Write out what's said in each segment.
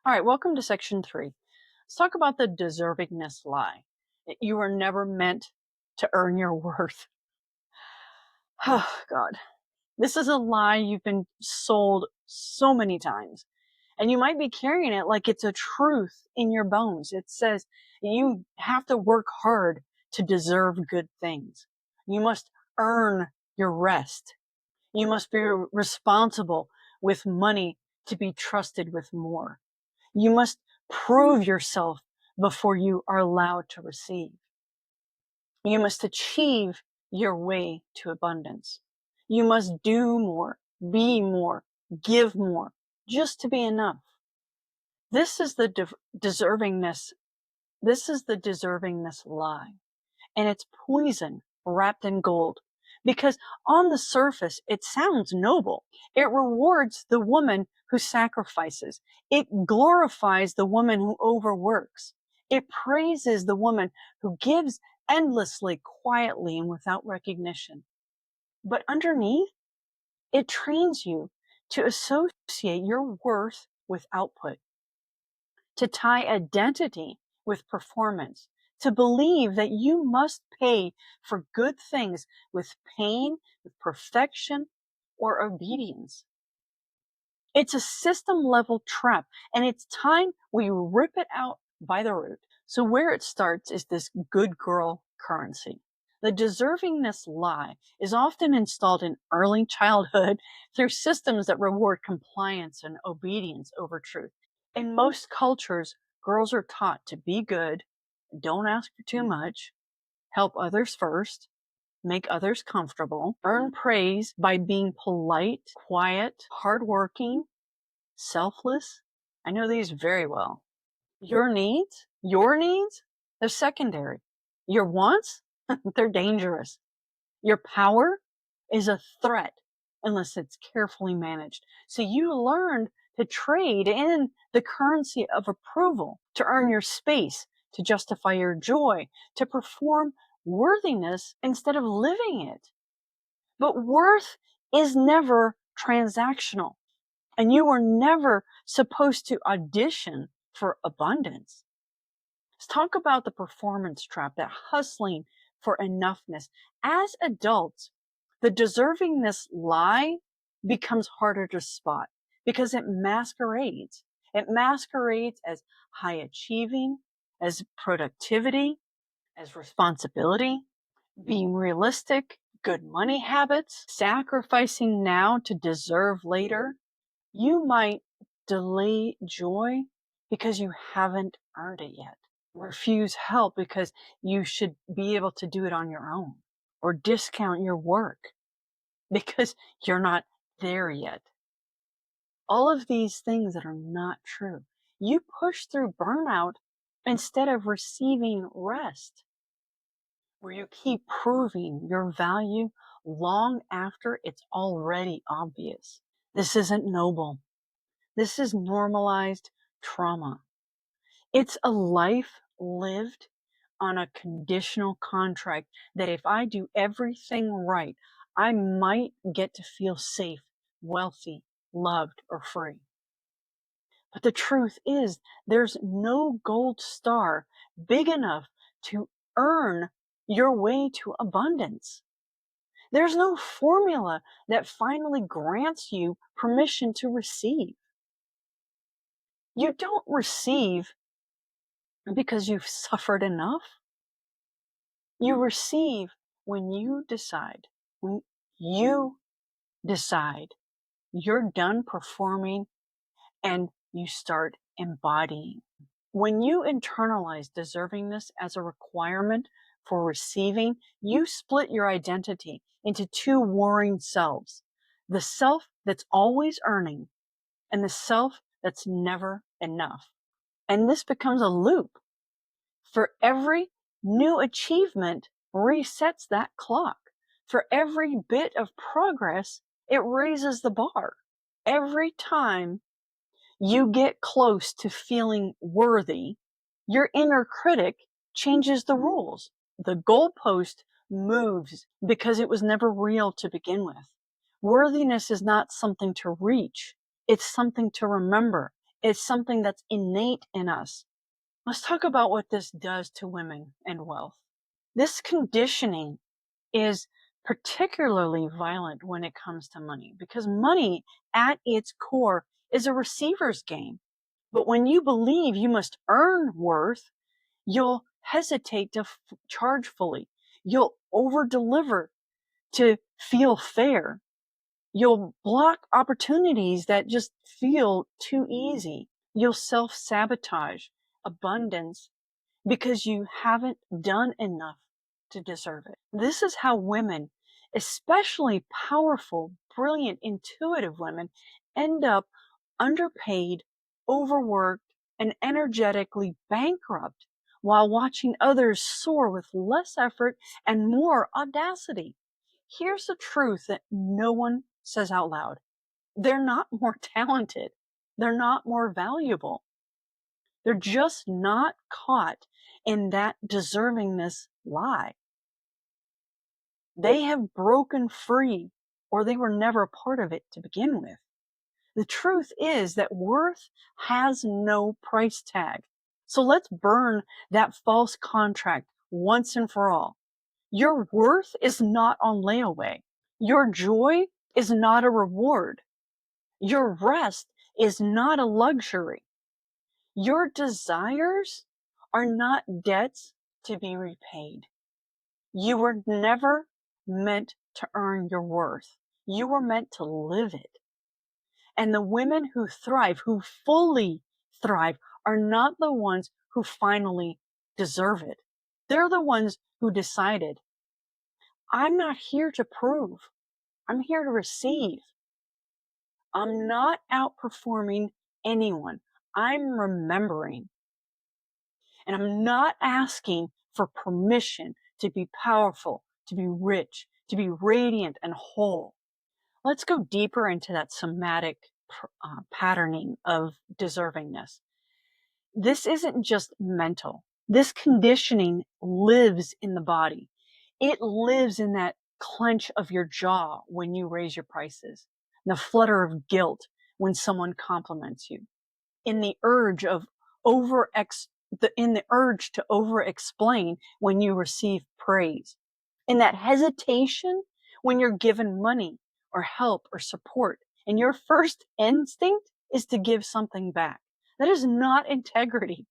All right, welcome to section 3. Let's talk about the deservingness lie. That you were never meant to earn your worth. Oh, God. This is a lie you've been sold so many times. And you might be carrying it like it's a truth in your bones. It says you have to work hard to deserve good things. You must earn your rest. You must be responsible with money to be trusted with more. You must prove yourself before you are allowed to receive. You must achieve your way to abundance. You must do more, be more, give more, just to be enough. This is the deservingness. This is the deservingness lie. And it's poison wrapped in gold. Because on the surface, it sounds noble. It rewards the woman who sacrifices. It glorifies the woman who overworks. It praises the woman who gives endlessly, quietly, and without recognition. But underneath, it trains you to associate your worth with output, to tie identity with performance, to believe that you must pay for good things with pain, with perfection, or obedience. It's a system level trap, and it's time we rip it out by the root. So where it starts is this good girl currency. The deservingness lie is often installed in early childhood through systems that reward compliance and obedience over truth. In most cultures, girls are taught to be good, don't ask for too much, help others first, make others comfortable, earn praise by being polite, quiet, hardworking, selfless. I know these very well. Your needs, they're secondary. Your wants, they're dangerous. Your power is a threat unless it's carefully managed. So you learned to trade in the currency of approval, to earn your space, to justify your joy, to perform worthiness instead of living it. But worth is never transactional, and you were never supposed to audition for abundance. Let's talk about the performance trap, that hustling for enoughness. As adults, the deservingness lie becomes harder to spot because it masquerades. It masquerades as high achieving, as productivity, as responsibility, being realistic, good money habits, sacrificing now to deserve later. You might delay joy because you haven't earned it yet. Refuse help because you should be able to do it on your own, or discount your work because you're not there yet. All of these things that are not true. You push through burnout instead of receiving rest, where you keep proving your value long after it's already obvious. This isn't noble. This is normalized trauma. It's a life lived on a conditional contract that if I do everything right, I might get to feel safe, wealthy, loved, or free. But the truth is, there's no gold star big enough to earn your way to abundance. There's no formula that finally grants you permission to receive. You don't receive because you've suffered enough. You receive when you decide, you're done performing and you start embodying. When you internalize deservingness as a requirement for receiving, you split your identity into two warring selves: the self that's always earning and the self that's never enough. And this becomes a loop. For every new achievement resets that clock. For every bit of progress, it raises the bar. Every time you get close to feeling worthy, your inner critic changes the rules. The goalpost moves because it was never real to begin with. Worthiness is not something to reach. It's something to remember. It's something that's innate in us. Let's talk about what this does to women and wealth. This conditioning is particularly violent when it comes to money, because money at its core is a receiver's game. But when you believe you must earn worth, you'll hesitate to charge fully. You'll over deliver to feel fair. You'll block opportunities that just feel too easy. You'll self-sabotage abundance because you haven't done enough to deserve it. This is how women, especially powerful, brilliant, intuitive women, end up underpaid, overworked, and energetically bankrupt while watching others soar with less effort and more audacity. Here's the truth that no one says out loud. They're not more talented. They're not more valuable. They're just not caught in that deservingness lie. They have broken free, or they were never a part of it to begin with. The truth is that worth has no price tag. So let's burn that false contract once and for all. Your worth is not on layaway. Your joy is not a reward. Your rest is not a luxury. Your desires are not debts to be repaid. You were never meant to earn your worth. You were meant to live it. And the women who thrive, who fully thrive, are not the ones who finally deserve it. They're the ones who decided, I'm not here to prove. I'm here to receive. I'm not outperforming anyone. I'm remembering. And I'm not asking for permission to be powerful, to be rich, to be radiant and whole. Let's go deeper into that somatic patterning of deservingness. This isn't just mental. This conditioning lives in the body. It lives in that clench of your jaw when you raise your prices, the flutter of guilt when someone compliments you, in the urge of in the urge to over explain when you receive praise, in that hesitation when you're given money or help or support, and your first instinct is to give something back. That is not integrity.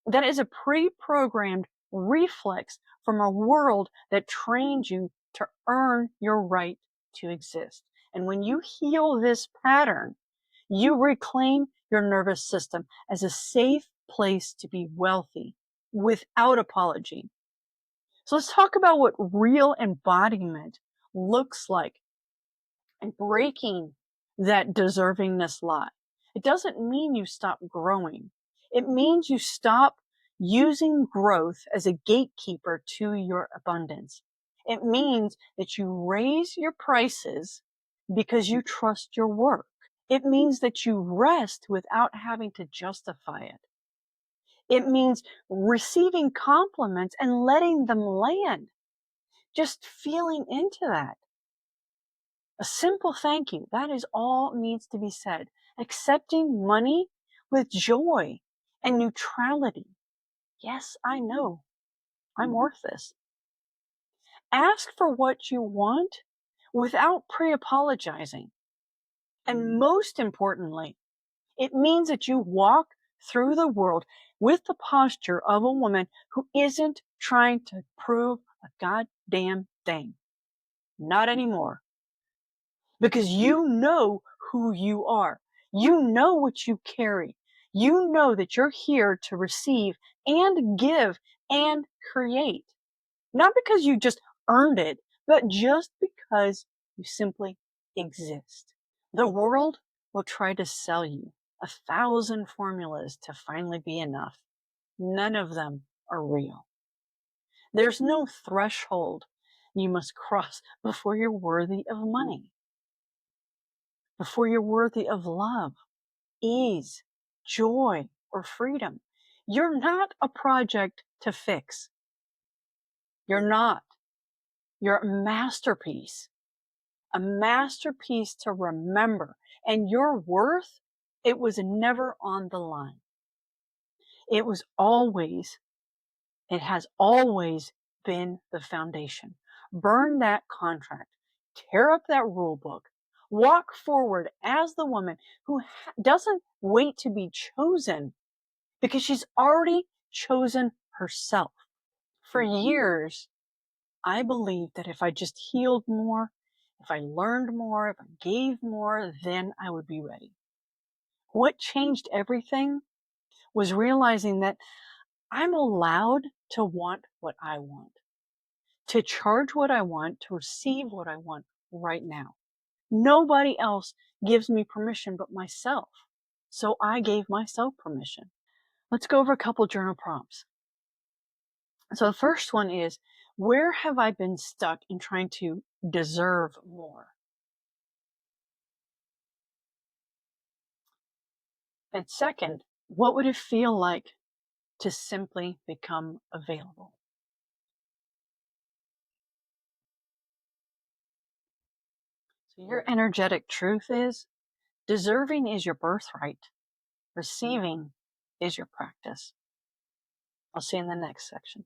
That is a pre-programmed reflex from a world that trained you to earn your right to exist. And when you heal this pattern, you reclaim your nervous system as a safe place to be wealthy without apology. So let's talk about what real embodiment looks like and breaking that deservingness lie. It doesn't mean you stop growing. It means you stop using growth as a gatekeeper to your abundance. It means that you raise your prices because you trust your work. It means that you rest without having to justify it. It means receiving compliments and letting them land. Just feeling into that. A simple thank you. That is all needs to be said. Accepting money with joy and neutrality. Yes, I know. I'm worth this. Ask for what you want without pre-apologizing. And most importantly, it means that you walk through the world with the posture of a woman who isn't trying to prove a goddamn thing. Not anymore. Because you know who you are. You know what you carry. You know that you're here to receive and give and create. Not because you just earned it, but just because you simply exist. The world will try to sell you 1,000 formulas to finally be enough. None of them are real. There's no threshold you must cross before you're worthy of money, before you're worthy of love, ease, joy, or freedom. You're not a project to fix. You're not. You're a masterpiece to remember. And your worth It was never on the line. It was always, it has always been the foundation. Burn that contract, tear up that rule book, walk forward as the woman who doesn't wait to be chosen because she's already chosen herself. For years, I believed that if I just healed more, if I learned more, if I gave more, then I would be ready. What changed everything was realizing that I'm allowed to want what I want, to charge what I want, to receive what I want right now. Nobody else gives me permission but myself. So I gave myself permission. Let's go over a couple journal prompts. So the first one is, where have I been stuck in trying to deserve more? And second, what would it feel like to simply become available? So your energetic truth is, deserving is your birthright. Receiving is your practice. I'll see you in the next section.